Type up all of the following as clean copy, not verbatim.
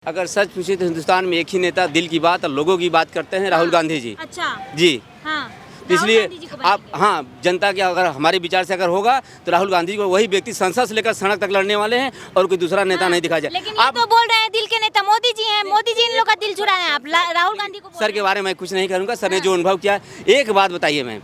अगर सच पूछे तो हिंदुस्तान में एक ही नेता दिल की बात और लोगों की बात करते हैं, राहुल गांधी जी। अच्छा जी हाँ, इसलिए राहुल गांधी जी को आप बनाएंगे। हाँ, जनता के अगर हमारे विचार से अगर होगा तो राहुल गांधी को वही व्यक्ति संसद से लेकर सड़क तक लड़ने वाले हैं और कोई दूसरा नेता नहीं दिखा जाए। लेकिन ये तो बोल रहे हैं दिल के नेता मोदी जी हैं, मोदी जी इन लोग का दिल चुराए हैं, आप राहुल गांधी को बोल सर रहे के हैं। बारे में कुछ नहीं करूँगा। सर ने जो अनुभव किया, एक बात बताइए मैम,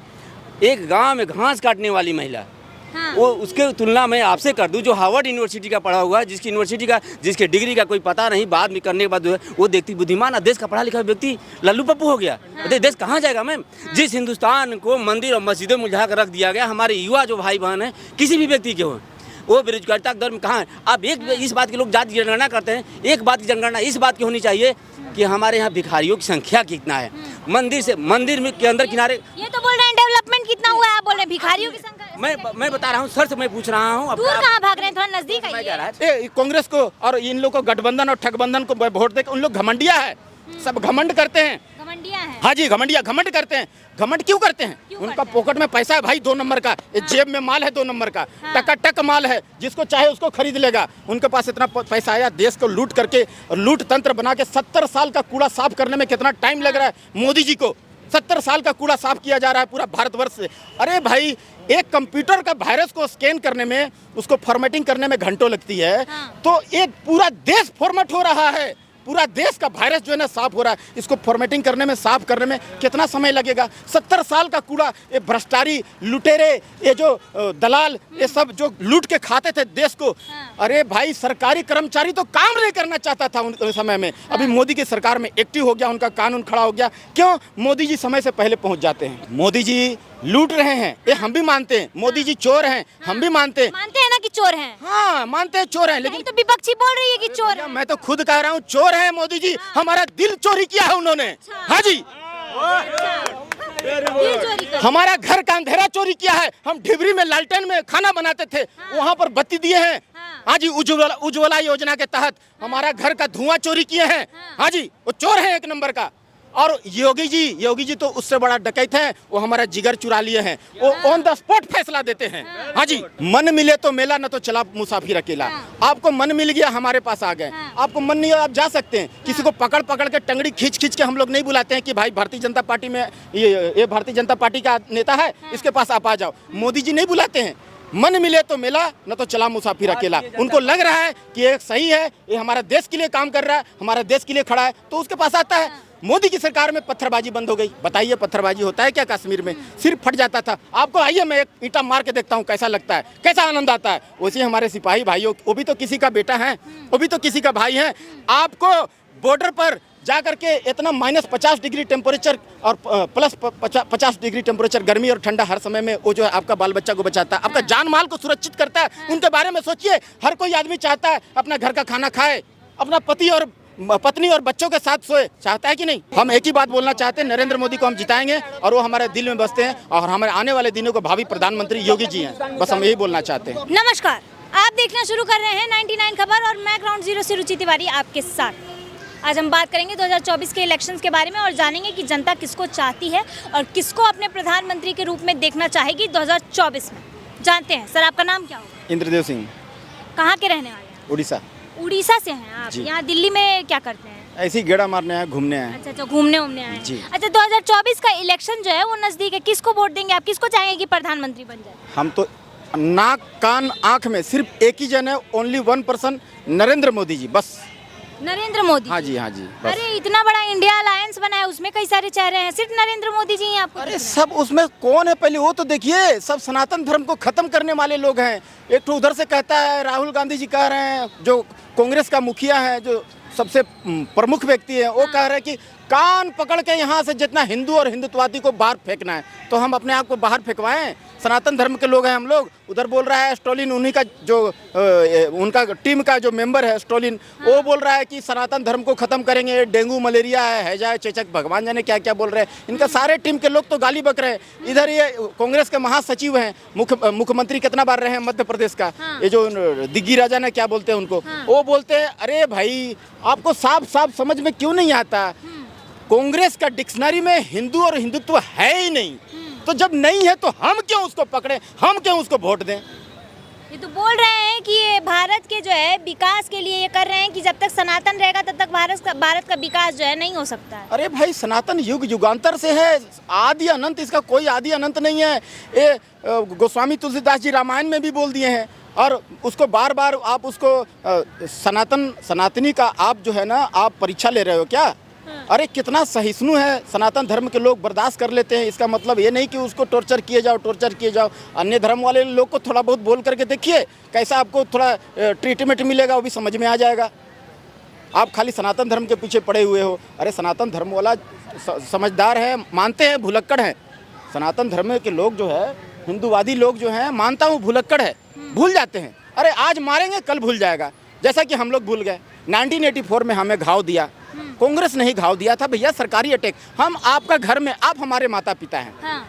एक गांव में घास काटने वाली महिला, हाँ। वो उसके तुलना में आपसे कर दूं जो हार्वर्ड यूनिवर्सिटी का पढ़ा हुआ है, जिसकी यूनिवर्सिटी का जिसके डिग्री का कोई पता नहीं, बाद में करने के बाद वो देखती बुद्धिमान और देश का पढ़ा लिखा व्यक्ति लल्लू पप्पू हो गया। देश कहाँ जाएगा मैम? जिस हिंदुस्तान को मंदिर और मस्जिदों में उलझा कर रख दिया गया, हमारे युवा जो भाई बहन हैं किसी भी व्यक्ति के हो, वो बेरोजगारिता के दर में कहाँ है? आप इस बात के लोग जाति की जनगणना करते हैं, एक बात की जनगणना इस बात की होनी चाहिए कि हमारे यहाँ भिखारियों की संख्या कितना है। मंदिर में के अंदर किनारे ये तो बोल रहे हैं डेवलपमेंट कितना हुआ है, आप बोल रहे हैं भिखारियों की संख्या। मैं बता रहा हूँ सर से, मैं पूछ रहा हूँ। दूर कहाँ भाग रहे हैं, थोड़ा नजदीक मैं आइए। कह रहा है कांग्रेस को और इन लोग को गठबंधन और ठगबंधन को वोट देकर उन लोग घमंडिया है, सब घमंड करते हैं। घमंडिया है। हाँ जी, घमंड करते हैं। घमंड क्यों करते हैं? उनका करते हैं? पॉकेट में पैसा है भाई 2 नंबर का, जेब में माल है 2 नंबर का, टका माल है, जिसको चाहे उसको खरीद लेगा। उनके पास इतना पैसा आया, देश को लूट करके लूट तंत्र बना के 70 साल का कूड़ा साफ करने में कितना टाइम लग रहा है मोदी जी को। 70 साल का कूड़ा साफ किया जा रहा है पूरा भारतवर्ष से। अरे भाई, एक कंप्यूटर का वायरस को स्कैन करने में, उसको फॉर्मेटिंग करने में घंटों लगती है, तो एक पूरा देश फॉर्मेट हो रहा है। पूरा देश का वायरस जो है ना साफ हो रहा है, इसको फॉर्मेटिंग करने में, साफ करने में कितना समय लगेगा? 70 साल का कूड़ा, ये भ्रष्टाचारी लुटेरे, ये जो दलाल, ये सब जो लूट के खाते थे देश को। अरे भाई, सरकारी कर्मचारी तो काम नहीं करना चाहता था उन समय में। अभी मोदी की सरकार में एक्टिव हो गया, उनका कानून खड़ा हो गया। क्यों? मोदी जी समय से पहले पहुंच जाते हैं। मोदी जी लूट रहे हैं, ये हम भी मानते हैं। मोदी जी चोर हैं, हम भी मानते हैं। मानते हैं ना कि चोर हैं। हाँ, मानते हैं चोर हैं, लेकिन लेकिन तो विपक्षी बोल रही है कि चोर है। मैं तो खुद कह रहा हूँ चोर है मोदी जी। हमारा दिल चोरी किया है उन्होंने। हाँ जी, दिल चोरी कर। हमारा घर का अंधेरा चोरी किया है। हम ढिबरी में लालटेन में खाना बनाते थे, वहाँ पर बत्ती दिए हैं। हाँ जी, उज्ज्वला योजना के तहत हमारा घर का धुआं चोरी किए हैं। हाँ जी, वो चोर है 1 नंबर का। और योगी जी तो उससे बड़ा डकैत है, वो हमारा जिगर चुरा लिए हैं। वो ऑन द स्पॉट फैसला देते हैं। हाँ जी, मन मिले तो मेला, न तो चला मुसाफिर अकेला। आपको मन मिल गया, हमारे पास आ गए। आपको मन नहीं, आप जा सकते हैं। किसी को पकड़ के टंगड़ी खींच के हम लोग नहीं बुलाते हैं कि भाई भारतीय जनता पार्टी में ये भारतीय जनता पार्टी का नेता है, इसके पास आप आ जाओ। मोदी जी नहीं बुलाते हैं। मन मिले तो मेला, न तो चला मुसाफिर अकेला। उनको लग रहा है कि ये सही है, ये हमारा देश के लिए काम कर रहा है, हमारा देश के लिए खड़ा है, तो उसके पास आता है। मोदी की सरकार में पत्थरबाजी बंद हो गई। बताइए, पत्थरबाजी होता है क्या कश्मीर में? सिर्फ फट जाता था। आपको आइए, मैं एक ईंटा मार के देखता हूँ कैसा लगता है, कैसा आनंद आता है। वैसे हमारे सिपाही भाइयों, वो भी तो किसी का बेटा है, वो भी तो किसी का भाई है। आपको बॉर्डर पर जा करके इतना -50 डिग्री टेम्परेचर और +50 डिग्री टेम्परेचर, गर्मी और ठंडा हर समय में, वो जो है आपका बाल बच्चा को बचाता है, आपका जान माल को सुरक्षित करता है। उनके बारे में सोचिए। हर कोई आदमी चाहता है अपना घर का खाना खाए, अपना पत्नी और बच्चों के साथ सोए, चाहता है कि नहीं? हम एक ही बात बोलना चाहते हैं, नरेंद्र मोदी को हम जिताएंगे और वो हमारे दिल में बसते हैं, और हमारे आने वाले दिनों को भावी प्रधानमंत्री योगी जी हैं। बस हम यही बोलना चाहते हैं। नमस्कार, आप देखना शुरू कर रहे हैं 99 खबर और मैं ग्राउंड जीरो से रुचि तिवारी आपके साथ। आज हम बात करेंगे 2024 के इलेक्शंस के बारे में और जानेंगे कि जनता किसको चाहती है और किसको अपने प्रधानमंत्री के रूप में देखना चाहेगी 2024 में। जानते हैं। सर, आपका नाम क्या होगा? इंद्रदेव सिंह, कहाँ के रहने वाले हैं? उड़ीसा। उड़ीसा से हैं आप? यहाँ दिल्ली में क्या करते हैं? ऐसी गेड़ा मारने आए, घूमने आए। अच्छा, घूमने आए जी। हैं। अच्छा, 2024 का इलेक्शन जो है वो नजदीक है, किसको वोट देंगे आप? किसको चाहेंगे कि प्रधानमंत्री बन जाए? हम तो नाक कान आंख में सिर्फ एक ही जन है, ओनली 1 पर्सन, नरेंद्र मोदी जी, बस। नरेंद्र मोदी? हाँ जी, हाँ जी, बस। अरे, इतना बड़ा इंडिया अलायंस बना है, उसमें कई सारे चेहरे हैं, सिर्फ नरेंद्र मोदी जी ही आपको? अरे सब उसमें कौन है पहले वो तो देखिए। सब सनातन धर्म को खत्म करने वाले लोग हैं। एक तो उधर से कहता है, राहुल गांधी जी कह रहे हैं, जो कांग्रेस का मुखिया है, जो सबसे प्रमुख व्यक्ति है, वो कह रहे हैं कि कान पकड़ के यहाँ से जितना हिंदू और हिंदुत्ववादी को बाहर फेंकना है, तो हम अपने आप को बाहर फेंकवाएं। सनातन धर्म के लोग हैं हम लोग। उधर बोल रहा है स्टोलिन, उन्हीं का जो उनका टीम का जो मेंबर है स्टोलिन, वो बोल रहा है कि सनातन धर्म को खत्म करेंगे, डेंगू मलेरिया है, हैजा, चेचक, भगवान जाने क्या क्या बोल रहे हैं। इनका सारे टीम के लोग तो गाली बक रहे हैं। इधर ये कांग्रेस के महासचिव हैं, मुख्यमंत्री कितना बार रहे हैं मध्य प्रदेश का, ये जो दिग्गी राजा ने क्या बोलते हैं उनको, वो बोलते हैं अरे भाई, आपको साफ साफ समझ में क्यों नहीं आता? कांग्रेस का डिक्शनरी में हिंदू और हिंदुत्व है ही नहीं। तो जब नहीं है तो हम क्यों उसको पकड़ें, हम क्यों उसको वोट दें? ये तो बोल रहे हैं कि ये भारत के जो है विकास के लिए ये कर रहे हैं कि जब तक सनातन रहेगा तब तक भारत का विकास जो है नहीं हो सकता है। अरे भाई सनातन युग युगांतर से है, आदि अनंत, इसका कोई आदि अनंत नहीं है। ये गोस्वामी तुलसीदास जी रामायण में भी बोल दिए हैं, और उसको बार बार आप उसको सनातनी का आप जो है ना आप परीक्षा ले रहे हो क्या? अरे कितना सहिष्णु है, सनातन धर्म के लोग बर्दाश्त कर लेते हैं। इसका मतलब ये नहीं कि उसको टॉर्चर किए जाओ। अन्य धर्म वाले लोग को थोड़ा बहुत बोल करके देखिए, कैसा आपको थोड़ा ट्रीटमेंट मिलेगा, वो भी समझ में आ जाएगा। आप खाली सनातन धर्म के पीछे पड़े हुए हो। अरे सनातन धर्म वाला समझदार है, मानते हैं, भुलक्कड़ है। सनातन धर्म के लोग जो है, हिंदूवादी लोग जो हैं, मानता हूँ भुलक्कड़ है, भूल जाते हैं। अरे आज मारेंगे कल भूल जाएगा, जैसा कि हम लोग भूल गए। 1984 में हमें घाव दिया, कांग्रेस ने ही घाव दिया था भैया, सरकारी अटैक। हम आपका घर में, आप हमारे माता पिता हैं, हाँ।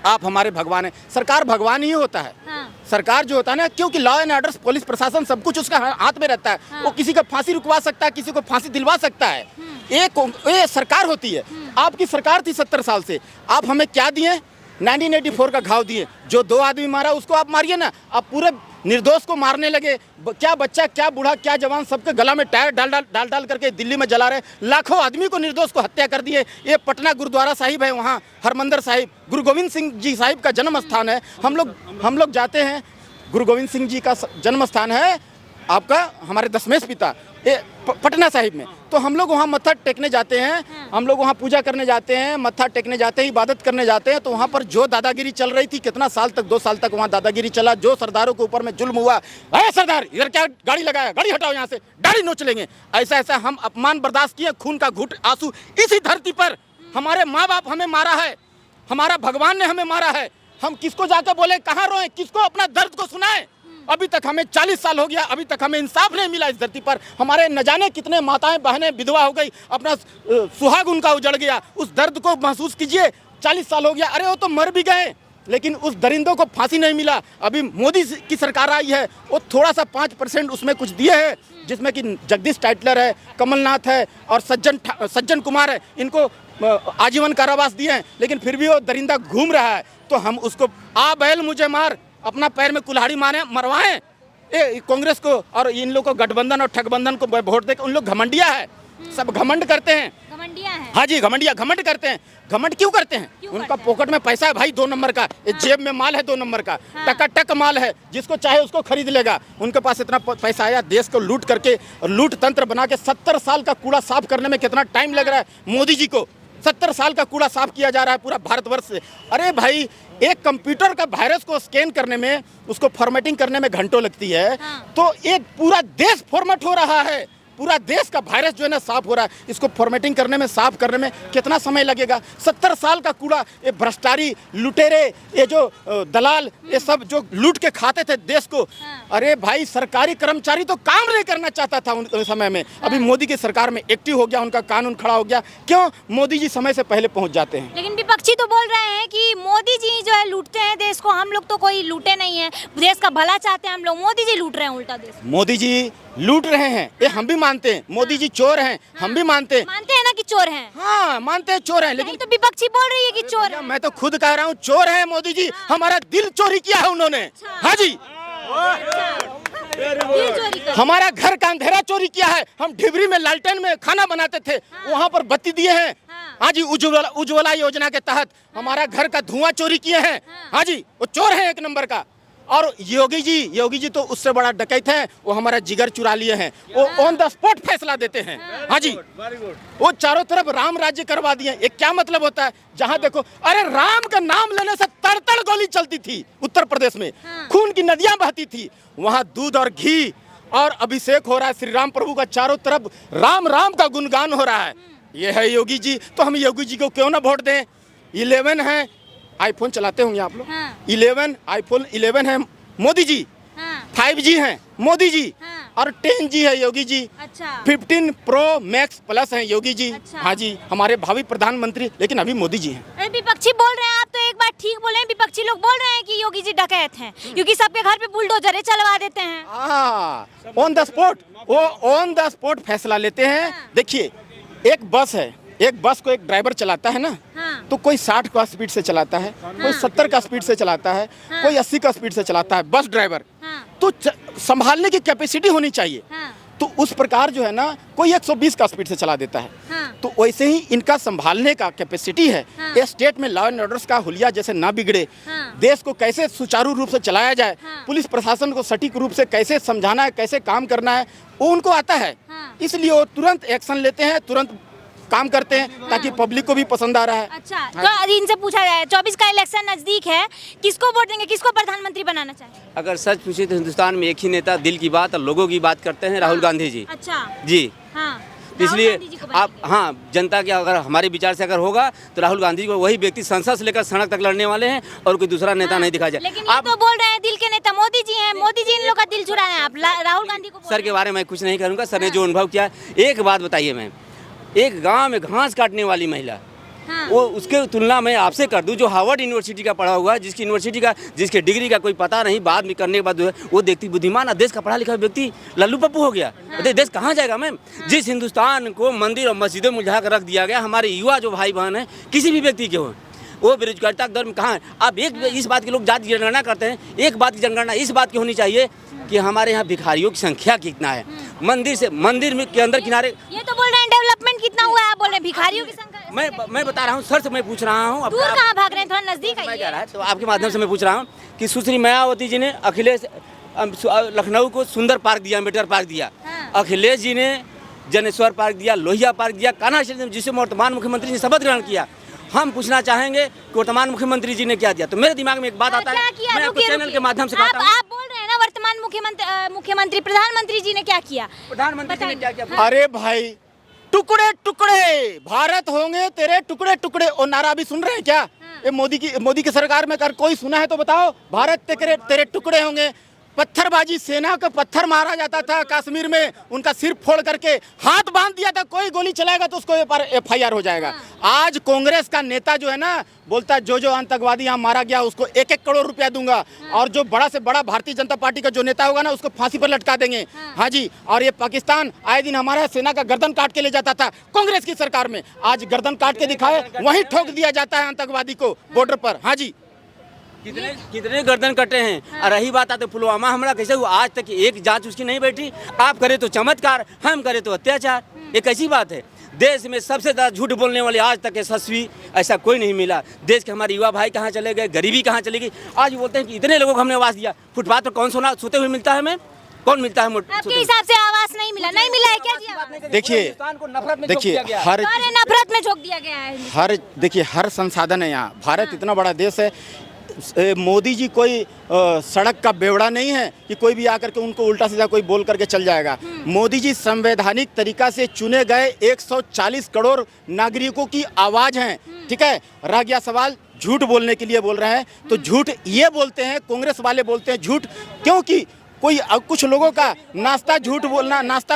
आप हमारे भगवान हैं। सरकार भगवान ही होता है। हाँ। सरकार जो होता है ना, क्योंकि लॉ एंड ऑर्डर, पुलिस प्रशासन सब कुछ उसका हाथ में रहता है। हाँ। वो किसी का फांसी रुकवा सकता है, किसी को फांसी दिलवा सकता है। ये सरकार होती है। आपकी सरकार थी 70 साल से, आप हमें क्या दिए? 1984 का घाव दिए। जो 2 आदमी मारा उसको आप मारिए ना, आप पूरे निर्दोष को मारने लगे। क्या बच्चा, क्या बूढ़ा, क्या जवान, सबके गला में टायर डाल करके दिल्ली में जला रहे। लाखों आदमी को निर्दोष को हत्या कर दिए। ये पटना गुरुद्वारा साहिब है, वहाँ हरमंदिर साहिब, गुरु गोविंद सिंह जी साहिब का जन्म स्थान है। हम लोग जाते हैं, गुरु गोविंद सिंह जी का जन्म स्थान है आपका, हमारे दशमेश पिता, पटना साहिब में। तो हम लोग वहाँ मत्था टेकने जाते हैं, हम लोग वहाँ पूजा करने जाते हैं, मत्था टेकने जाते हैं, इबादत करने जाते हैं। तो वहाँ पर जो दादागिरी चल रही थी, कितना साल तक, 2 साल तक वहाँ दादागिरी चला। जो सरदारों के ऊपर में जुल्म हुआ, अरे सरदार इधर क्या गाड़ी लगाया, गाड़ी हटाओ यहाँ से, गाड़ी नोच लेंगे, ऐसा हम अपमान बर्दाश्त किए। खून का घूंट आंसू इसी धरती पर हमारे माँ बाप हमें मारा है, हमारा भगवान ने हमें मारा है। हम किसको जाकर बोले, कहाँ रोएं, किसको अपना दर्द को सुनाएं? अभी तक हमें 40 साल हो गया, अभी तक हमें इंसाफ नहीं मिला इस धरती पर। हमारे न जाने कितने माताएं बहनें विधवा हो गई, अपना सुहाग उनका उजड़ गया। उस दर्द को महसूस कीजिए, 40 साल हो गया। अरे वो तो मर भी गए, लेकिन उस दरिंदों को फांसी नहीं मिला। अभी मोदी की सरकार आई है, वो थोड़ा सा 5% उसमें कुछ दिए हैं, जिसमें कि जगदीश टाइटलर है, कमलनाथ है और सज्जन कुमार है, इनको आजीवन कारावास दिए हैं। लेकिन फिर भी वो दरिंदा घूम रहा है। तो हम उसको आ बैल मुझे मार, अपना पैर में कुल्हाड़ी मारे, मरवाएं। कांग्रेस को और इन लोगों को गठबंधन और ठगबंधन को वोट देकर, उन लोग घमंडिया है, सब घमंड करते हैं। घमंडिया है। हाँ जी, घमंड करते हैं। घमंड क्यों करते हैं? उनका पॉकेट में पैसा है भाई 2 नंबर का, जेब में माल है 2 नंबर का, टका माल है, जिसको चाहे उसको खरीद लेगा। उनके पास इतना पैसा आया, देश को लूट करके, लूट तंत्र बना के 70 साल का कूड़ा साफ करने में कितना टाइम लग रहा है मोदी जी को। 70 साल का कूड़ा साफ किया जा रहा है पूरा भारतवर्ष से। अरे भाई, एक कंप्यूटर का वायरस को स्कैन करने में, उसको फॉर्मेटिंग करने में घंटों लगती है। तो एक पूरा देश फॉर्मेट हो रहा है, पूरा देश का वायरस जो है ना साफ हो रहा है। इसको फॉर्मेटिंग करने में, साफ करने में कितना समय लगेगा? 70 साल का कूड़ा, ये भ्रष्टाचारी, लुटेरे, ये जो दलाल, ये सब जो लूट के खाते थे देश को। अरे भाई, सरकारी कर्मचारी तो काम नहीं करना चाहता था उन समय में। अभी मोदी की सरकार में एक्टिव हो गया, उनका कानून खड़ा हो गया। क्यों? मोदी जी समय से पहले पहुंच जाते हैं। लेकिन विपक्षी तो बोल रहे हैं कि मोदी जी जो है लूटते हैं देश को, हम लोग तो कोई लूटे नहीं है, देश का भला चाहते हैं हम लोग, मोदी जी लूट रहे हैं उल्टा देश। मोदी जी लूट रहे हैं, ये हम भी मानते हैं। मोदी जी चोर हैं, हम भी मानते हैं ना कि चोर हैं। हाँ, मानते हैं चोर हैं, लेकिन तो विपक्षी बोल रही है कि चोर है। मैं तो खुद कह रहा हूँ चोर है मोदी जी। हमारा दिल चोरी किया है उन्होंने। हाँ जी, हमारा घर का अंधेरा चोरी किया है। हम ढिबरी में लालटेन में खाना बनाते थे, वहाँ पर बत्ती दिए हैं। हाँ जी, उज्ज्वला योजना के तहत हमारा घर का धुआं चोरी किए हैं। हाँ जी, वो चोर है 1 नंबर का। और योगी जी तो उससे बड़ा डकैत है, वो हमारा जिगर चुरा लिए हैं। वो ऑन द स्पॉट फैसला देते हैं। हाँ जी, वो चारों तरफ राम राज्य करवा दिए। ये क्या मतलब होता है? जहाँ देखो, अरे राम का नाम लेने से तड़ गोली चलती थी उत्तर प्रदेश में, खून की नदियां बहती थी। वहाँ दूध और घी और अभिषेक हो रहा है श्री राम प्रभु का, चारों तरफ राम का गुणगान हो रहा है। ये है योगी जी। तो हम योगी जी को क्यों ना वोट दें? 11 है, आईफोन चलाते होंगे आप लोग। 11 आईफोन 11 है मोदी जी। 5G है मोदी जी। और 10G है योगी जी। अच्छा। 15 प्रो मैक्स प्लस है योगी जी। अच्छा। हाँ जी, हमारे भावी प्रधानमंत्री, लेकिन अभी मोदी जी हैं। विपक्षी बोल रहे हैं, आप तो एक बार ठीक बोले, विपक्षी लोग बोल रहे हैं कि योगी जी डकैत हैं, क्योंकि सबके घर पे बुलडोजर चलवा देते हैं। ऑन द स्पॉट, वो ऑन द स्पॉट फैसला लेते हैं। देखिए, एक बस है, एक बस को एक ड्राइवर चलाता है ना, तो कोई 60 का स्पीड से चलाता है, कोई 70 का स्पीड से चलाता है, कोई 80 का स्पीड से चलाता है बस ड्राइवर। तो संभालने की कैपेसिटी होनी चाहिए। हाँ। तो उस प्रकार जो है ना, कोई 120 का स्पीड से चला देता है। हाँ। तो वैसे ही इनका संभालने का कैपेसिटी है। हाँ। ये स्टेट में लॉ एंड ऑर्डर्स का हुलिया जैसे ना बिगड़े, हाँ। देश को कैसे सुचारू रूप से चलाया जाए, हाँ। पुलिस प्रशासन को सटीक रूप से कैसे समझाना है, कैसे काम करना है, वो उनको आता है। हाँ। इसलिए वो तुरंत एक्शन लेते हैं, तुरंत काम करते हैं, ताकि पब्लिक को भी पसंद आ रहा है। अच्छा, तो इनसे पूछा जाए 24 का इलेक्शन नजदीक है, किसको वोट देंगे, किसको प्रधानमंत्री बनाना चाहेंगे? अगर सच पूछे तो हिंदुस्तान में एक ही नेता दिल की बात और लोगों की बात करते हैं, राहुल गांधी जी। अच्छा जी हाँ, इसलिए राहुल गांधी जी को आप बनाएंगे। हाँ, जनता के अगर हमारे विचार से अगर होगा तो राहुल गांधी को, वही व्यक्ति संसद से लेकर सड़क तक लड़ने वाले हैं और कोई दूसरा नेता हाँ, नहीं दिखा जाए। लेकिन ये तो बोल रहे हैं दिल के नेता मोदी जी हैं, मोदी जी इन लोग का दिल चुरा रहे हैं, आप राहुल गांधी को बोल सर रहे के हैं। बारे में मैं कुछ नहीं करूँगा। सर ने जो अनुभव किया, एक बात बताइए मैम, एक गांव में घास काटने वाली महिला, हाँ। वो उसके तुलना में आपसे कर दूं जो हार्वर्ड यूनिवर्सिटी का पढ़ा हुआ है, जिसकी यूनिवर्सिटी का, जिसके डिग्री का कोई पता नहीं, बाद में करने के बाद जो है वो देखती बुद्धिमान, देश का पढ़ा लिखा व्यक्ति लल्लू पप्पू हो गया। देश कहाँ जाएगा मैम? जिस हिंदुस्तान को मंदिर और मस्जिदों में उलझा कर रख दिया गया, हमारे युवा जो भाई बहन हैं, किसी भी व्यक्ति के हो, वो बेरोजगारिता के दर में कहाँ है? अब एक इस बात के लोग जाति जनगणना करते हैं, एक बात की जनगणना इस बात की होनी चाहिए कि हमारे यहाँ भिखारियों की संख्या कितना है, मंदिर में के अंदर किनारे। ये तो बोल रहे हैं डेवलपमेंट कितना हुआ है, आप बोल रहे हैं भिखारियों की संख्या। मैं बता रहा हूँ सर से, मैं पूछ रहा हूँ। दूर कहाँ भाग रहे हैं, थोड़ा नजदीक मैं कह आइए। रहा है तो आपके माध्यम से मैं पूछ रहा हूँ कि सुश्री मायावती जी ने अखिलेश लखनऊ को सुंदर पार्क दिया, अम्बेडकर पार्क दिया। हाँ। अखिलेश जी ने जनेश्वर पार्क दिया, लोहिया पार्क दिया, कान्हा स्टेडियम, जिसे वर्तमान मुख्यमंत्री ने शपथ ग्रहण किया। हम पूछना चाहेंगे कि वर्तमान मुख्यमंत्री जी ने क्या दिया। तो मेरे दिमाग में एक बात आता है, मैं आपको चैनल के माध्यम से कहता हूँ, आप बोल रहे हैं ना वर्तमान मुख्यमंत्री प्रधानमंत्री जी ने क्या किया, प्रधानमंत्री जी ने क्या किया? अरे भाई, टुकड़े टुकड़े भारत होंगे तेरे टुकड़े टुकड़े, और नारा भी सुन रहे हैं क्या? ये मोदी की सरकार में कर कोई सुना है तो बताओ। भारत तेरे टुकड़े होंगे। पत्थरबाजी, सेना को पत्थर मारा जाता था कश्मीर में, उनका सिर फोड़ करके हाथ बांध दिया था, कोई गोली चलाएगा तो उसको FIR हो जाएगा। आज कांग्रेस का नेता जो है ना, बोलता है जो आतंकवादी यहाँ मारा गया उसको 1-1 करोड़ रुपया दूंगा, और जो बड़ा से बड़ा भारतीय जनता पार्टी का जो नेता होगा ना, उसको फांसी पर लटका देंगे। हाँ जी, और ये पाकिस्तान आए दिन हमारा सेना का गर्दन काट के ले जाता था कांग्रेस की सरकार में, आज गर्दन काट के दिखाए, वहीं ठोक दिया जाता है आतंकवादी को बॉर्डर पर। हाँ जी, कितने गर्दन कटे हैं। और रही बात आते पुलवामा हमला कैसे हुआ, आज तक एक जांच उसकी नहीं बैठी। आप करे तो चमत्कार, हम करे तो अत्याचार। ये कैसी बात है? देश में सबसे ज़्यादा झूठ बोलने वाले आज तक यशस्वी ऐसा कोई नहीं मिला। देश के हमारे युवा भाई कहाँ चले गए, गरीबी कहाँ चली गई। आज बोलते हैं कि इतने लोगों को हमने आवाज़ दिया, फुटपाथ पर कौन सोते हुए मिलता है हमें? कौन मिलता है? आपके हिसाब से आवाज नहीं मिला, नहीं मिला है क्या जी? देखिए हर नफरत में झोंक दिया गया है। देखिए हर संसाधन है यहाँ। भारत इतना बड़ा देश है। मोदी जी कोई सड़क का बेवड़ा नहीं है कि कोई भी आकर के उनको उल्टा सीधा कोई बोल करके चल जाएगा। मोदी जी संवैधानिक तरीका से चुने गए 140 करोड़ नागरिकों की आवाज़ हैं। ठीक है, रह गया सवाल झूठ बोलने के लिए बोल रहे हैं, तो झूठ ये बोलते हैं, कांग्रेस वाले बोलते हैं झूठ, क्योंकि कुछ लोगों का नाश्ता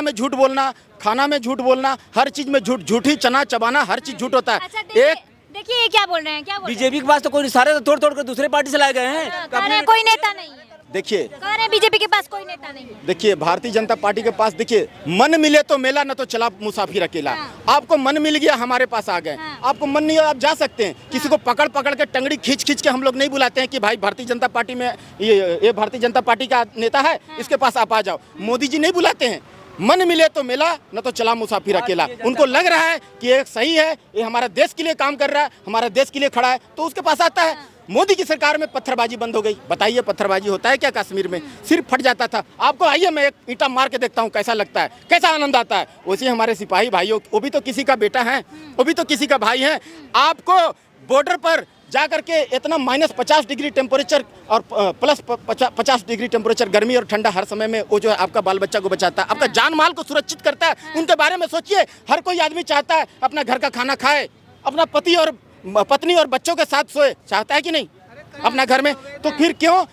में झूठ बोलना, खाना में झूठ बोलना, हर चीज़ में झूठी चना चबाना, हर चीज़ झूठ होता है। देखिए ये क्या बोल रहे हैं, क्या बोल रहे हैं? बीजेपी के पास तो कोई सारे तोड़ कर दूसरे पार्टी से लाए गए हैं। कह रहे हैं कोई नेता नहीं है। देखिए कह रहे हैं बीजेपी के पास कोई नेता नहीं है। देखिए भारतीय जनता पार्टी के पास, देखिए मन मिले तो मेला, न तो चला मुसाफिर अकेला। आपको मन मिल गया, हमारे पास आ गए। आपको मन नहीं, आप जा सकते हैं। किसी को पकड़ के टंगड़ी खींच के हम लोग नहीं बुलाते हैं कि भाई भारतीय जनता पार्टी में ये भारतीय जनता पार्टी का नेता है, इसके पास आप आ जाओ। मोदी जी नहीं बुलाते हैं। मन मिले तो मेला, न तो चला मुसाफिर अकेला। उनको लग रहा है कि ये सही है, ये हमारा देश के लिए काम कर रहा है, हमारा देश के लिए खड़ा है, तो उसके पास आता है। मोदी की सरकार में पत्थरबाजी बंद हो गई। बताइए पत्थरबाजी होता है क्या कश्मीर में? सिर्फ फट जाता था। आपको आइए मैं एक ईंटा मार के देखता हूँ कैसा लगता है, कैसा आनंद आता है। वैसे हमारे सिपाही भाइयों, वो भी तो किसी का बेटा है, वो भी तो किसी का भाई है। आपको बॉर्डर पर जा करके इतना -50 डिग्री टेम्परेचर और +50 डिग्री टेम्परेचर, गर्मी और ठंडा हर समय में, वो जो है आपका बाल बच्चा को बचाता है, आपका जान माल को सुरक्षित करता है। उनके बारे में सोचिए। हर कोई आदमी चाहता है अपना घर का खाना खाए, अपना पत्नी और बच्चों के साथ सोए, चाहता है कि नहीं अपना घर में? तो फिर क्यों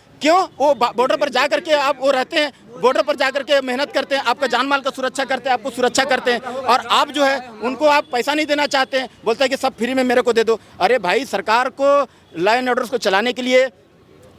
वो बॉर्डर पर जा करके आप वो रहते हैं, बॉर्डर पर जा करके मेहनत करते हैं, आपका जान माल का सुरक्षा करते हैं, आपको सुरक्षा करते हैं, और आप जो है उनको आप पैसा नहीं देना चाहते हैं, बोलते हैं कि सब फ्री में मेरे को दे दो। अरे भाई, सरकार को लॉ एंड ऑर्डर्स को चलाने के लिए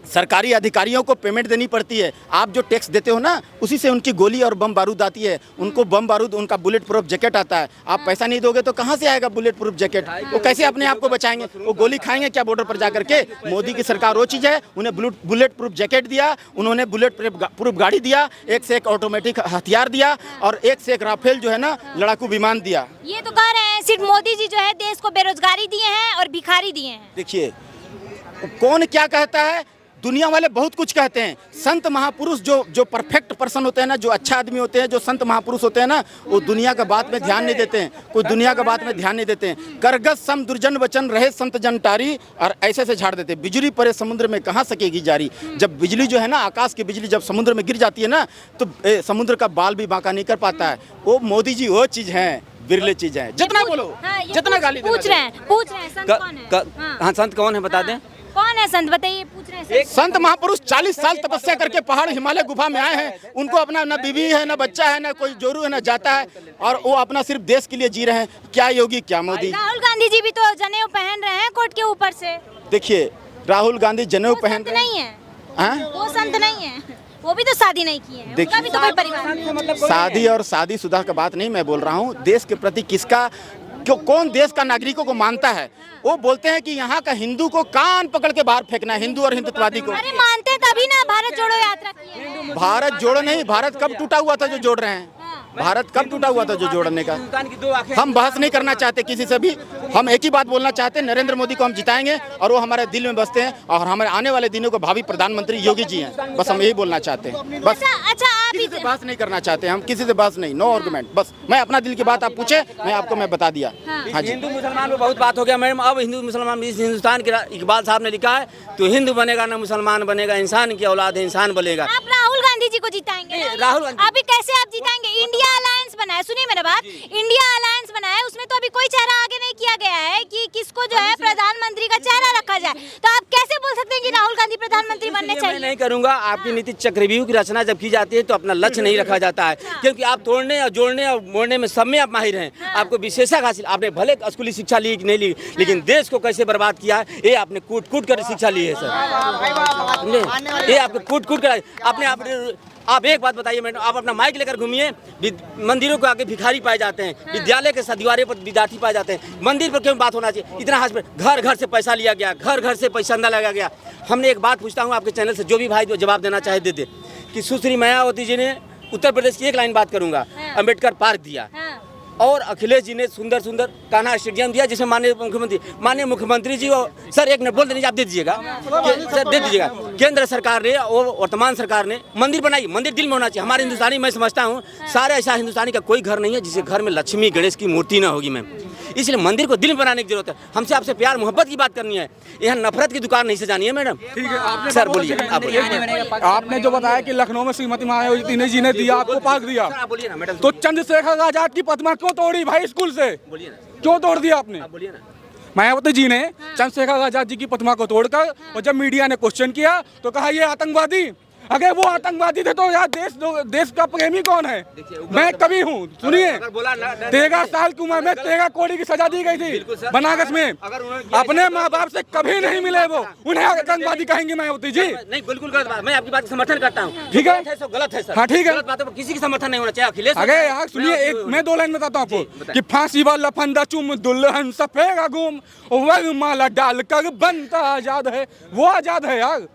सरकारी अधिकारियों को पेमेंट देनी पड़ती है। आप जो टैक्स देते हो ना, उसी से उनकी गोली और बम बारूद आती है। उनको बम बारूद, उनका बुलेट प्रूफ जैकेट आता है। आप पैसा नहीं दोगे तो कहाँ से आएगा बुलेट प्रूफ जैकेट? वो कैसे अपने आप को बचाएंगे? वो गोली खाएंगे क्या बॉर्डर पर जाकर के? मोदी की सरकार वो चीज़ है, उन्हें बुलेट प्रूफ जैकेट दिया, उन्होंने बुलेट प्रूफ गाड़ी दिया, एक से एक ऑटोमेटिक हथियार दिया और एक से एक राफेल जो है ना लड़ाकू विमान दिया। ये तो कह रहे हैं सिर्फ मोदी जी जो है देश को बेरोजगारी दिए हैं और भिखारी दिए हैं। देखिए, कौन क्या कहता है, दुनिया वाले बहुत कुछ कहते हैं। संत महापुरुष जो परफेक्ट पर्सन होते हैं ना, जो अच्छा आदमी होते हैं, जो संत महापुरुष होते हैं ना, वो दुनिया का बात में ध्यान नहीं देते हैं। कोई दुनिया का बात में ध्यान नहीं देते हैं। करगस सम दुर्जन वचन रहे संत जन टारी, और ऐसे से झाड़ देते। बिजली परे समुद्र में कहाँ सकेगी जारी। जब बिजली जो है ना, आकाश की बिजली जब समुद्र में गिर जाती है ना, तो समुद्र का बाल भी बांका नहीं कर पाता है। वो मोदी जी वो चीज़ है, बिरले चीज है। जितना बोलो, जितना गाली पूछ रहे हैं संत कौन है? हाँ, संत कौन है बता दें। कौन है संत, बताइए, पूछ रहे हैं। संत महापुरुष 40 साल तपस्या करके पहाड़ हिमालय गुफा में आए हैं। उनको अपना ना बीवी है, ना बच्चा है, ना कोई जोरू है, ना जाता है, और वो अपना सिर्फ देश के लिए जी रहे हैं। क्या योगी, क्या मोदी। राहुल गांधी जी भी तो जनेऊ पहन रहे हैं कोट के ऊपर से। देखिए, राहुल गांधी जनेऊ पहन रहे नहीं है, वो संत नहीं है, वो भी तो शादी नहीं किए हैं, उनका भी तो कोई परिवार नहीं। शादी और शादीशुदा का बात नहीं मैं बोल रहा हूँ। देश के प्रति किसका, कौन देश का नागरिकों को मानता है? वो बोलते हैं कि यहाँ का हिंदू को कान पकड़ के बाहर फेंकना है, हिंदू और हिंदुत्ववादी को। अरे मानते तभी ना भारत जोड़ो यात्रा किए हैं। भारत जोड़ो नहीं, भारत कब टूटा हुआ था जो जोड़ रहे हैं? भारत कब टूटा हुआ था जो जोड़ने का? हम बहस नहीं करना चाहते किसी से भी। हम एक ही बात बोलना चाहते हैं, नरेंद्र मोदी को हम जिताएंगे और वो हमारे दिल में बसते हैं, और हमारे आने वाले दिनों को भावी प्रधानमंत्री योगी जी हैं। बस हम यही बोलना चाहते हैं। बस अच्छा, आप किसी से बहस नहीं करना चाहते हम, किसी से बहस नहीं, नो आर्गुमेंट। बस मैं अपना दिल की बात आप पूछे, मैं आपको मैं बता दिया। हाँ जी, हिंदू मुसलमान में बहुत बात हो गया मैडम। अब हिंदू मुसलमान, इस हिंदुस्तान के इकबाल साहब ने लिखा है, तो हिंदू बनेगा ना मुसलमान बनेगा, इंसान की औलाद है इंसान बनेगा। आप राहुल गांधी जी को जिताएंगे? राहुल गांधी अभी कैसे आप जिताएंगे? इंडिया अलायंस बना है, सुनिए मेरा बात, इंडिया अलायंस बना है, उसमें तो अभी कोई चेहरा आगे नहीं किया गया है कि किसको जो है प्रधानमंत्री का चेहरा रखा जाए। तो आप कैसे बोल सकते हैं कि राहुल गांधी प्रधानमंत्री बनने चाहिए? मैं नहीं करूंगा। आपकी नीति चक्रव्यूह की रचना जब की जाती है तो अपना लक्ष्य नहीं रखा जाता है, क्योंकि आप तोड़ने और जोड़ने और मोड़ने में सब में आप माहिर हैं। आपको विशेषज्ञ हासिल, आपने भले स्कूली शिक्षा ली कि नहीं ली, लेकिन देश को कैसे बर्बाद किया है ये आपने कूट कूट कर शिक्षा ली है सर। ये आपको कूट कूट कर आपने आप एक बात बताइए मैडम, आप अपना माइक लेकर घूमिए, मंदिरों को आगे भिखारी पाए जाते हैं, विद्यालय के दीवारों पर विद्यार्थी पाए जाते हैं, मंदिर पर क्यों बात होना चाहिए? इतना हॉस्पिटल, घर घर से पैसा लिया गया, घर घर से पैसा अंदा लगाया गया। हमने एक बात पूछता हूँ आपके चैनल से, जो भी भाई जो जवाब देना चाहे दे दे, कि सुश्री मायावती जी ने उत्तर प्रदेश की एक लाइन बात करूंगा, अम्बेडकर पार्क दिया, और अखिलेश जी ने सुंदर सुंदर कान्हा स्टेडियम दिया, जिसमें माननीय मुख्यमंत्री जी और सर एक मिनट बोल देने आप दे दीजिएगा, सर दे दीजिएगा। केंद्र सरकार ने और वर्तमान सरकार ने मंदिर बनाई, मंदिर दिल में होना चाहिए। हमारे हिंदुस्तानी, मैं समझता हूँ सारे ऐसा हिंदुस्तानी का कोई घर नहीं है जिसके घर में लक्ष्मी गणेश की मूर्ति ना होगी मैम। इसलिए मंदिर को दिल में बनाने की जरूरत है। हमसे आपसे प्यार मोहब्बत की बात करनी है, यहाँ नफरत की दुकान नहीं सजानी है मैडम। ठीक है, आपने सर बोलिए, आप बोलिए। आपने जो बताया कि लखनऊ में श्रीमती मायावती जी ने दिया, आपको पार्क दिया, आप बोलिए ना मैडम। तो चंद्रशेखर आजाद की प्रतिमा क्यों तोड़ी भाई स्कूल से? बोलिए ना, क्यों तोड़ दिया आपने? आप बोलिए ना। मायावती जी ने चंद्रशेखर आजाद जी की प्रतिमा को तोड़कर, और जब मीडिया ने क्वेश्चन किया तो कहा ये आतंकवादी। अगर वो आतंकवादी थे तो यार देश का प्रेमी कौन है? मैं कभी हूँ, सुनिए, 13 साल की उम्र में 13 करोड़ की सजा दी गई थी बनारस में। अपने माँ बाप से कभी नहीं मिले वो, उन्हें आतंकवादी कहेंगे मायावती जी? नहीं, बिल्कुल गलत बात, मैं आपकी बात का समर्थन करता हूँ। ठीक है, गलत है सर। हाँ ठीक है, गलत बातों पर किसी की समर्थन नहीं होना चाहिए। अखिलेश, अरे यार सुनिए, मैं 2 लाइन बताता हूँ आपको कि फांसी वाला फंदा चुम दुल्हन सफेद घूम वरमाला डालकर बनता आजाद है। वो आजाद है यार,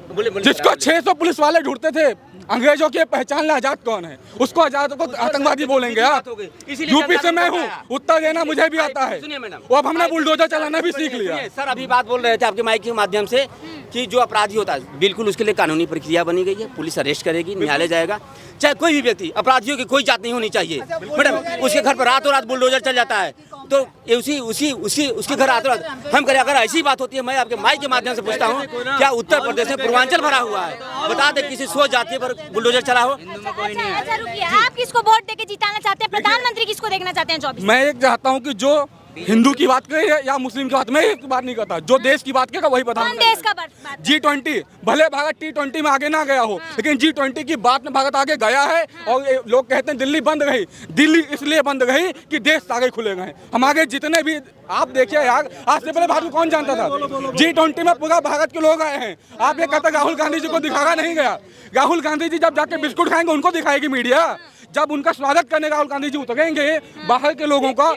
जिसको 600 पुलिस वाले ढूंढते थे, अंग्रेजों की पहचान आजाद कौन है, उसको आजाद को आतंकवादी बोलेंगे यार। यूपी से मैं हूँ, उत्तर देना मुझे भी आता है, वो अब हमने बुलडोजर चलाना भी सीख लिया। सर अभी बात बोल रहे थे आपके माइक के माध्यम से कि जो अपराधी होता है, बिल्कुल उसके लिए कानूनी प्रक्रिया बनी गई है, पुलिस अरेस्ट करेगी, न्यायालय जाएगा, चाहे कोई भी व्यक्ति। अपराधियों की कोई जात नहीं होनी चाहिए मैडम। उसके घर पर रातों रात बुलडोजर चल जाता है, तो उसके घर रातों रात हम करें। अगर ऐसी बात होती है, मैं आपके माइक के माध्यम से पूछता हूँ, क्या उत्तर प्रदेश में पूर्वांचल भरा हुआ है? बता दे किसी 100 जाति पर बुलडोजर चला हो। अच्छा रुकिए, आप किसको वोट देके जिताना चाहते हैं? प्रधानमंत्री किसको देखना चाहते हैं 24? मैं एक चाहता हूँ कि जो हिंदू की बात करे या मुस्लिम की बात, मैं एक बात नहीं करता, जो देश की बात करेगा वही कौन प्रधानमंत्री। देश का बात? G20 भले भारत T20 में आगे ना गया हो, लेकिन G20 की बात में भारत आगे गया है। और ये लोग कहते हैं दिल्ली बंद रही, दिल्ली इसलिए बंद रही कि देश सारे खुले गए। हम आगे जितने भी आप देखिए यार, आज से पहले भारत को कौन जानता था? G20 में पूरा भारत के लोग आए हैं। आप ये कहते राहुल गांधी जी को दिखाया नहीं गया? राहुल गांधी जी जब जाके बिस्कुट खाएंगे उनको दिखाएगी मीडिया। जब उनका स्वागत करने राहुल गांधी जी उतरेंगे बाहर के लोगों का,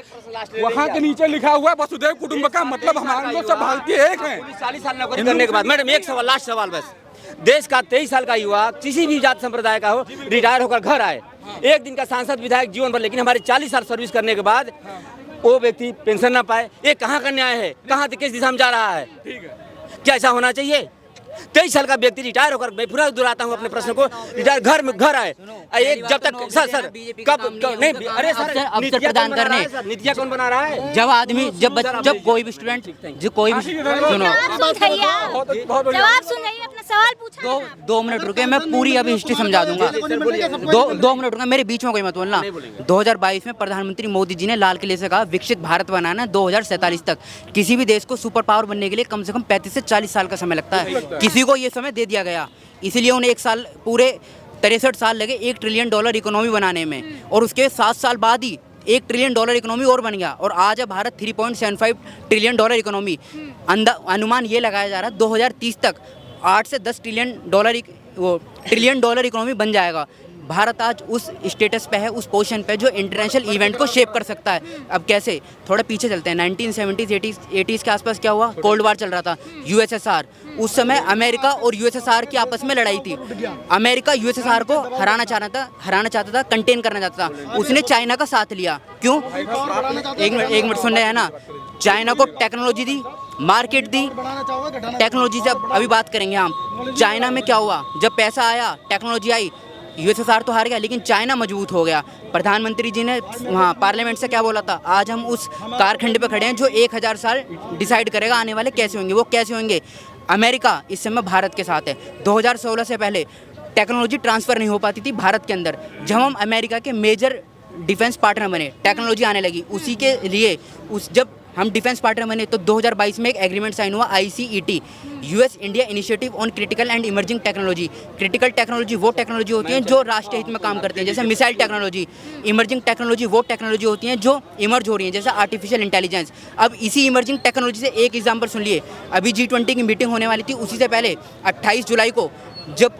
वहाँ के नीचे लिखा हुआ है वसुधैव कुटुंबकम, मतलब हमारे लोग सब भारतीय एक हैं। 40 साल नौकरी करने के बाद मैडम एक सवाल, लास्ट सवाल बस, देश का 23 साल का युवा किसी भी जाति संप्रदाय का हो, रिटायर होकर घर आए, एक दिन का सांसद विधायक जीवन भर, लेकिन हमारे 40 साल सर्विस करने के बाद वो व्यक्ति पेंशन ना पाए, ये कहाँ का न्याय है? कहाँ किस दिशा में जा रहा है? क्या ऐसा होना चाहिए? 23 साल का व्यक्ति रिटायर होकर, मैं पूरा दोहराता हूँ अपने प्रश्न को, रिटायर घर आए, एक जब तक सर कब नहीं, अरे सर अवसर प्रदान करने, नीतियाँ कौन बना रहा है? जब आदमी जब कोई भी स्टूडेंट जो कोई भी सुनो, जवाब सुन जाइए, अपना सवाल पूछा। 2 मिनट रुके, मैं पूरी अभी हिस्ट्री समझा दूंगा। 2 मिनट रुके, मेरे बीच में कोई मत बोलना। 2022 में प्रधानमंत्री मोदी जी ने लाल किले से कहा विकसित भारत बनाना 2047 तक। किसी भी देश को सुपर पावर बनने के लिए कम से कम 35 से 40 साल का समय लगता है, किसी को ये समय दे दिया गया, इसीलिए उन्हें 1 साल पूरे 63 साल लगे $1 ट्रिलियन इकोनॉमी बनाने में, और उसके 7 साल बाद ही $1 ट्रिलियन इकोनॉमी और बन गया, और आज है भारत 3.75 ट्रिलियन इकोनॉमी। अनुमान ये लगाया जा रहा है 2030 तक 8 से 10 ट्रिलियन डॉलर इकोनॉमी बन जाएगा। भारत आज उस स्टेटस पे है, उस पोजीशन पे जो इंटरनेशनल इवेंट को शेप कर सकता है। अब कैसे, थोड़ा पीछे चलते हैं, 1970s 80s के आसपास क्या हुआ? कोल्ड वार चल रहा था, यूएसएसआर। उस समय अमेरिका और यूएसएसआर की आपस में लड़ाई थी। अमेरिका यूएसएसआर को हराना चाहता था, कंटेन करना चाहता था। उसने चाइना का साथ लिया। क्यों? एक मिनट सुन रहे हैं ना? चाइना को टेक्नोलॉजी दी, मार्केट दी, टेक्नोलॉजी से अभी बात करेंगे हम। चाइना में क्या हुआ? जब पैसा आया, टेक्नोलॉजी आई, यूएसएसआर तो हार गया, लेकिन चाइना मजबूत हो गया। प्रधानमंत्री जी ने वहाँ पार्लियामेंट से क्या बोला था? आज हम उस कारखंड पे खड़े हैं जो 1000 साल डिसाइड करेगा आने वाले कैसे होंगे। वो कैसे होंगे? अमेरिका इस समय भारत के साथ है। 2016 से पहले टेक्नोलॉजी ट्रांसफ़र नहीं हो पाती थी भारत के अंदर। जब हम अमेरिका के मेजर डिफेंस पार्टनर बने, टेक्नोलॉजी आने लगी। उसी के लिए जब हम डिफेंस पार्टनर बने तो 2022 में एक एग्रीमेंट साइन हुआ, ICET, US India initiative on critical and emerging technology. Critical technology वो टेक्नोलॉजी होती हैं जो राष्ट्रीय हित में काम करती हैं, जैसे मिसाइल टेक्नोलॉजी। इमर्जिंग टेक्नोलॉजी वो टेक्नोलॉजी होती हैं जो इमर्ज हो रही हैं, जैसे आर्टिफिशियल इंटेलिजेंस। अब इसी इमर्जिंग टेक्नोलॉजी से एक एग्जाम्पल सुन लिए। अभी G20 की मीटिंग होने वाली थी, उसी से पहले 28 जुलाई को जब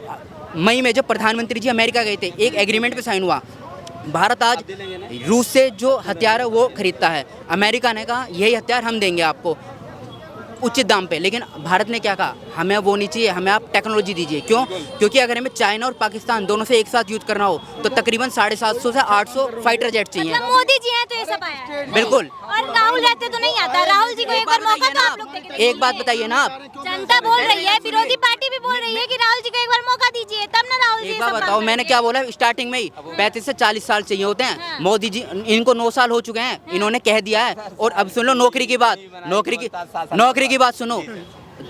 मई में जब प्रधानमंत्री जी अमेरिका गए थे, एक एग्रीमेंट पर साइन हुआ। भारत आज रूस से जो हथियार है वो खरीदता है। अमेरिका ने कहा यही हथियार हम देंगे आपको उचित दाम पे, लेकिन भारत ने क्या कहा? हमें वो नहीं चाहिए, हमें आप टेक्नोलॉजी दीजिए। क्यों? क्योंकि अगर हमें चाइना और पाकिस्तान दोनों से एक साथ युद्ध करना हो तो तकरीबन 750 से 800 फाइटर जेट चाहिए। मतलब मोदी जी हैं तो ये सब आया है। बिल्कुल। और राहुल रहते तो नहीं आता। राहुल जी को एक बार मौका तो आप लोग देंगे। एक बात बताइए ना आप, जनता बोल रही है, विरोधी पार्टी भी बोल रही है कि राहुल जी को एक बार मौका दीजिए, तब ना राहुल जी। एक बात बताओ, मैंने क्या बोला स्टार्टिंग में ही? 35 से 40 साल चाहिए होते हैं। मोदी जी, इनको 9 साल हो चुके हैं, इन्होंने कह दिया है। और अब सुन लो नौकरी की बात, नौकरी की बात सुनो।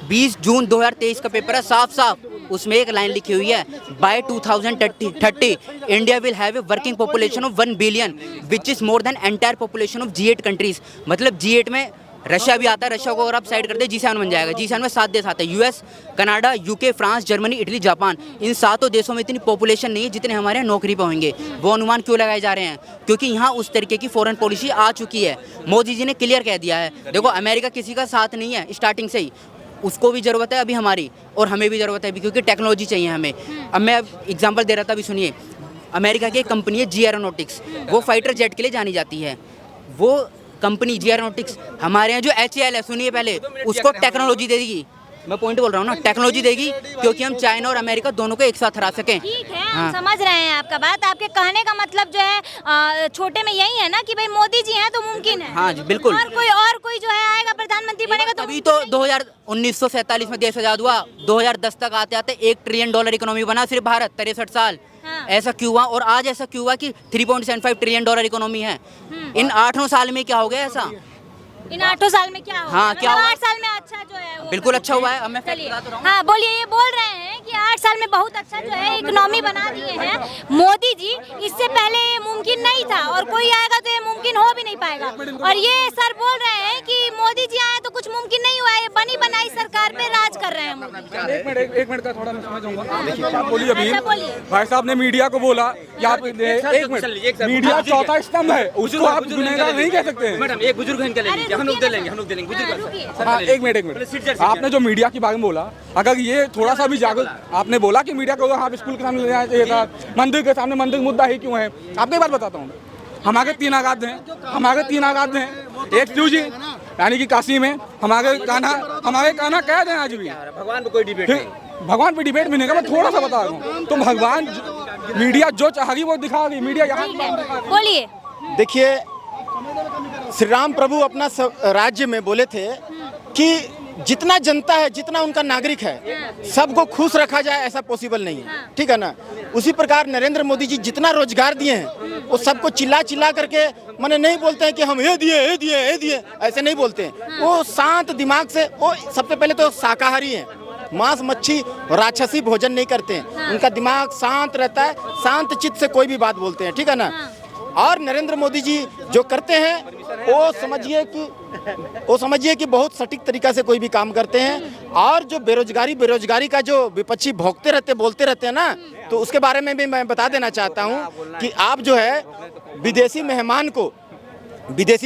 20 जून 2023 का पेपर है, साफ उसमें एक लाइन लिखी हुई है, by 2030 India will have a working population of 1 billion which is more than entire population of G8 countries. मतलब G8 में रशिया भी आता है, रशिया को अगर आप साइड कर दे G7 बन जाएगा। G7 में 7 देश आते हैं, US, Canada, UK, France, Germany, Italy, Japan. इन 7 देशों में इतनी पॉपुलेशन नहीं है जितने हमारे यहाँ नौकरी पे होंगे। वो अनुमान क्यों लगाए जा रहे हैं? क्योंकि यहाँ उस तरीके की फॉरेन पॉलिसी आ चुकी है। मोदी जी ने क्लियर कह दिया है, देखो अमेरिका किसी का साथ नहीं है स्टार्टिंग से ही, उसको भी ज़रूरत है अभी हमारी, और हमें भी ज़रूरत है अभी, क्योंकि टेक्नोलॉजी चाहिए हमें। अब मैं एग्जांपल दे रहा था, अभी सुनिए। अमेरिका की एक कंपनी है G एरोनॉटिक्स, वो फाइटर जेट के लिए जानी जाती है। वो कंपनी G एरोनॉटिक्स हमारे यहाँ जो HAL है, सुनिए पहले, उसको टेक्नोलॉजी दे देगी। मैं पॉइंट बोल रहा हूँ ना, टेक्नोलॉजी देगी, क्योंकि हम चाइना और अमेरिका दोनों को एक साथ हरा सकें। ठीक है, हम समझ रहे हैं आपका बात। आपके कहने का मतलब जो है छोटे में यही है ना कि भाई मोदी जी हैं तो मुमकिन है। हाँ जी, बिल्कुल। और कोई जो है आएगा प्रधानमंत्री बनेगा तो तभी तो 1947 में देश आजाद हुआ। 2010 तक आते आते $1 ट्रिलियन इकोनॉमी बना सिर्फ भारत, 63 साल। हाँ। ऐसा क्यों हुआ? और आज ऐसा क्यों हुआ कि 3.75 ट्रिलियन इकोनॉमी है? इन 8-9 साल में क्या हो गया ऐसा? इन 8 साल में क्या हुआ? हाँ, क्या हुआ? 8 साल में अच्छा जो है वो बिल्कुल अच्छा हुआ है। अब मैं चलिए, बता तो रहा हूँ। हाँ बोलिए। ये बोल रहे हैं कि 8 साल में बहुत अच्छा जो है इकोनॉमी बना दिए हैं मोदी जी। इससे पहले ये मुमकिन नहीं था, और कोई आएगा तो ये मुमकिन हो भी नहीं पाएगा। पाएगा। और ये सर बोल रहे हैं कि मोदी जी आए तो कुछ मुमकिन नहीं हुआ है, ये बनी बनाई सरकार पे राज कर रहे हैं मोदी। एक मिनट का थोड़ा मैं समझ जाऊंगा। आप बोलिए अभी अच्छा, बोलिए। भाई साहब ने मीडिया को बोला यहाँ पे एक मिनट, मीडिया चौथा स्तंभ है, उसको आप गुनहगार नहीं कह सकते हैं। मैडम एक बुजुर्ग इनके ले लीजिए, हम लोग दे लेंगे बुजुर्ग। हाँ, एक मिनट आपने जो मीडिया के बारे में बोला, अगर ये थोड़ा सा भी जागरूक, आपने बोला कि मीडिया को आप स्कूल के सामने ले जाना चाहिए था, मंदिर के सामने, मंदिर मुद्दा ही क्यों है। आपको एक बात बताता हूँ, हमारे 3 आगाध हैं, एक शिव जी यानी कि काशी में हमारे कान्हा कैद हैं आज भी। भगवान पे कोई डिबेट नहीं, भगवान पे डिबेट भी नहीं, मैं थोड़ा सा बता रहा हूँ। तो भगवान मीडिया जो चाह रही वो दिखा रही, मीडिया यहाँ बोलिए। देखिए, श्री राम प्रभु अपना राज्य में बोले थे कि जितना जनता है, जितना उनका नागरिक है, सबको खुश रखा जाए, ऐसा पॉसिबल नहीं है, ठीक है ना। उसी प्रकार नरेंद्र मोदी जी जितना रोजगार दिए हैं वो सबको चिल्ला चिल्ला करके माने नहीं बोलते हैं कि हम ये दिए, ऐसे नहीं बोलते हैं। वो शांत दिमाग से, वो सबसे पहले तो शाकाहारी हैं, मांस मच्छी राक्षसी भोजन नहीं करते हैं, उनका दिमाग शांत रहता है, शांत चित्त से कोई भी बात बोलते हैं, ठीक है ना। और नरेंद्र मोदी जी जो करते हैं वो समझिए कि बहुत सटीक तरीका से कोई भी काम करते हैं। और जो बेरोजगारी का जो विपक्षी भोंकते रहते, बोलते रहते हैं ना, तो उसके बारे में भी मैं बता देना चाहता हूं कि आप जो है विदेशी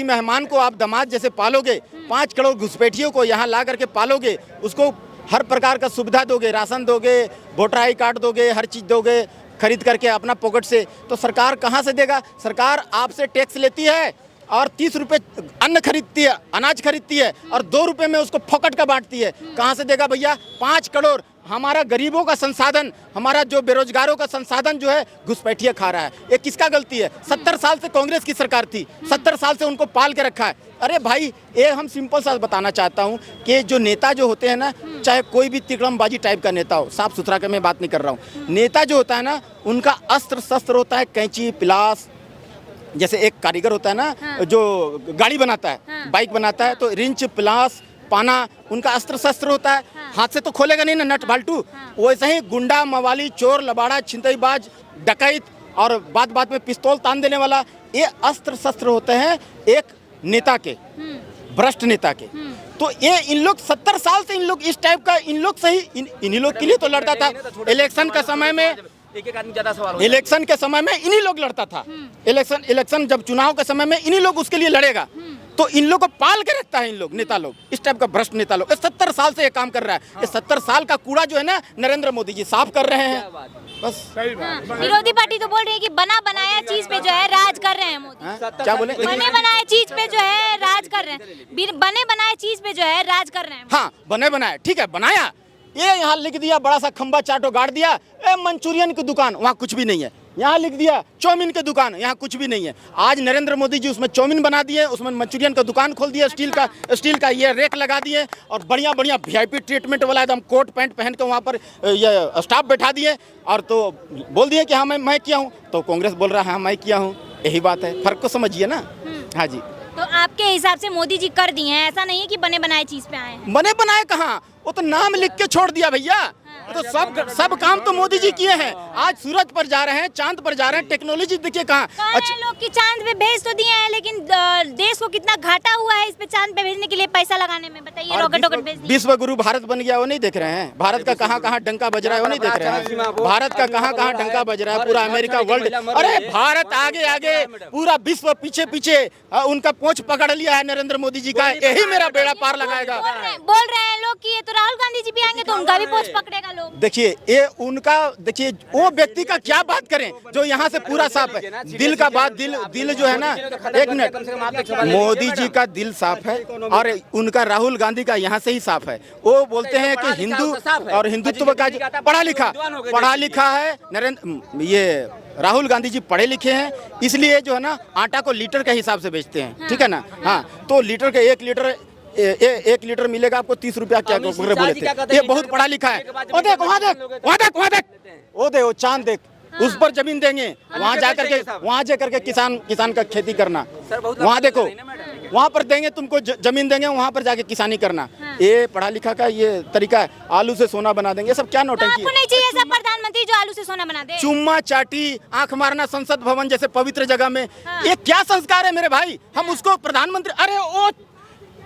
मेहमान को आप दामाद जैसे पालोगे, 5 करोड़ घुसपैठियों को यहाँ ला करके पालोगे, उसको हर प्रकार का सुविधा दोगे, राशन दोगे, वोटर आई कार्ड दोगे, हर चीज़ दोगे खरीद करके अपना पॉकेट से, तो सरकार कहाँ से देगा। सरकार आपसे टैक्स लेती है और 30 रुपये अन्न खरीदती है, अनाज खरीदती है, और 2 रुपये में उसको फोकट का बांटती है। कहाँ से देगा भैया। 5 करोड़ हमारा गरीबों का संसाधन, हमारा जो बेरोजगारों का संसाधन जो है घुसपैठिया खा रहा है। ये किसका गलती है। 70 साल से कांग्रेस की सरकार थी, 70 साल से उनको पाल के रखा है। अरे भाई, ये हम सिंपल सा बताना चाहता हूँ कि जो नेता जो होते हैं ना, चाहे कोई भी तिकड़मबाजी टाइप का नेता हो, साफ सुथरा का मैं बात नहीं कर रहा हूँ, नेता जो होता है ना, उनका अस्त्र शस्त्र होता है कैंची, पिलास। जैसे एक कारीगर होता है ना, जो गाड़ी बनाता है, बाइक बनाता है, तो रिंच, पिलास, पाना उनका अस्त्र शस्त्र होता है। हाथ से तो खोलेगा नहीं ना नट बाल्टू। वैसे ही गुंडा, मवाली, चोर, लबाड़ा, छिनतईबाज, डकैत और बात में पिस्तौल तान देने वाला, ये अस्त्र शस्त्र होते हैं एक नेता के, भ्रष्ट नेता के। तो ये इन लोग 70 साल से इन लोग इस टाइप का, इन लोग सही इन्हीं लोग के लिए तो लड़ता था। इलेक्शन का समय में, इलेक्शन के समय में इन्हीं लोग लड़ता था। इलेक्शन जब चुनाव के समय में इन्हीं लोग उसके लिए लड़ेगा। तो इन लोग को पाल के रखता है इन लोग, नेता लोग, इस टाइप का भ्रष्ट नेता लोग। 70 साल से ये काम कर रहा है। ये 70 साल का कूड़ा जो है ना, नरेंद्र मोदी जी साफ कर रहे हैं बस। विरोधी पार्टी तो बोल रही है कि बना बनाया चीज पे जो है राज कर रहे हैं मोदी। क्या बोले। बने बनाए चीज पे जो है राज कर रहे हैं, बने बनाए चीज पे जो है राज कर रहे हैं। हाँ, बने बनाए, ठीक है, बनाया। ये यहाँ लिख दिया, बड़ा सा खंबा चाटो गाड़ दिया, मंचूरियन की दुकान, वहाँ कुछ भी नहीं है। यहाँ लिख दिया चाउमीन की दुकान, यहाँ कुछ भी नहीं है। आज नरेंद्र मोदी जी उसमें चाउमीन बना दिए, उसमें मंचूरियन का दुकान खोल दिया, स्टील का ये रेक लगा दिए, और बढ़िया VIP ट्रीटमेंट वाला एकदम कोट पैंट पहन के वहाँ पर ये स्टाफ बैठा दिए, और तो बोल दिए कि हाँ मैं किया हूँ। तो कांग्रेस बोल रहा है हाँ मैं किया हूँ। यही बात है, फर्क को समझिए ना। हाँ जी, तो आपके हिसाब से मोदी जी कर दिए हैं, ऐसा नहीं है कि बने बनाए चीज पे आए हैं। बने बनाए कहाँ, वो तो नाम लिख के छोड़ दिया भैया। तो सब काम तो मोदी जी किए हैं। आज सूरज पर जा रहे हैं, चांद पर जा रहे हैं, टेक्नोलॉजी देखिए कहाँ। अच्छा, लोग की चांद पे भेज तो दिए हैं, लेकिन देश को कितना घाटा हुआ है इस पे चांद पे भेजने के लिए, पैसा लगाने में। बताइए, रॉकेट भेज दिए। विश्व गुरु भारत बन गया, वो नहीं देख रहे हैं। भारत का कहाँ डंका बज रहा है, वो नहीं देख रहे हैं। भारत का कहाँ डंका बज रहा है। पूरा अमेरिका, वर्ल्ड, अरे भारत आगे पूरा विश्व पीछे उनका पोंछ पकड़ लिया है नरेंद्र मोदी जी का। यही मेरा बेड़ा पार लगाएगा। बोल रहे हैं लोग कि ये तो राहुल गांधी जी भी आएंगे तो उनका भी पोंछ पकड़ेगा लोग। देखिए, ये उनका, देखिए वो व्यक्ति का क्या बात करें जो यहाँ से पूरा साफ है। दिल का बात, दिल जो है ना, एक मिनट, मोदी जी का दिल साफ है और उनका राहुल गांधी का यहाँ से ही साफ है। वो बोलते हैं कि हिंदू और हिंदुत्व का, पढ़ा लिखा है ये राहुल गांधी जी, पढ़े लिखे हैं, इसलिए जो है ना आटा को लीटर के हिसाब से बेचते हैं, ठीक है ना। हाँ, तो लीटर के 1 लीटर मिलेगा आपको 30 रुपया, क्या बोले थे। ये बहुत पढ़ा लिखा है। ओ देख, वहाँ देख, वो चांद देख, उस पर जमीन देंगे, वहाँ जा करके किसान का खेती करना। वहाँ देखो, वहाँ पर देंगे तुमको जमीन देंगे, वहाँ पर जाके किसानी करना। ये पढ़ा लिखा का ये तरीका है। आलू से सोना बना देंगे, सब क्या तो नौटंकी आपको है। नहीं चाहिए ऐसा प्रधानमंत्री जो आलू से सोना बना दे? चुम्मा चाटी, आंख मारना संसद भवन जैसे पवित्र जगह में, ये क्या संस्कार है मेरे भाई? हम उसको प्रधानमंत्री, अरे वो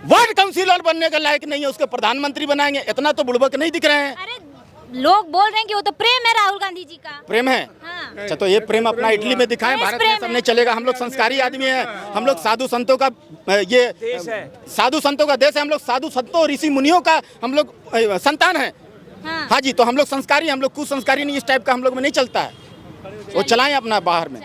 वार्ड काउंसिलर बनने के लायक नहीं है, उसको प्रधानमंत्री बनाएंगे? इतना तो बुड़बक नहीं दिख रहे हैं। अरे लोग बोल रहे हैं कि वो तो प्रेम है राहुल गांधी जी का। प्रेम है? हाँ। अच्छा, तो ये प्रेम अपना इटली में दिखाएं, देश भारत प्रेम में सब है। नहीं चलेगा। हम लोग संस्कारी आदमी हैं, हम लोग साधु संतों का ये साधु संतों का देश है, हम लोग साधु संतों ऋषि मुनियों का हम लोग संतान है। हाँ जी, तो हम लोग संस्कारी, हम लोग कुसंस्कारी नहीं, इस टाइप का हम लोग में नहीं चलता है। वो चलाएं अपना बाहर में।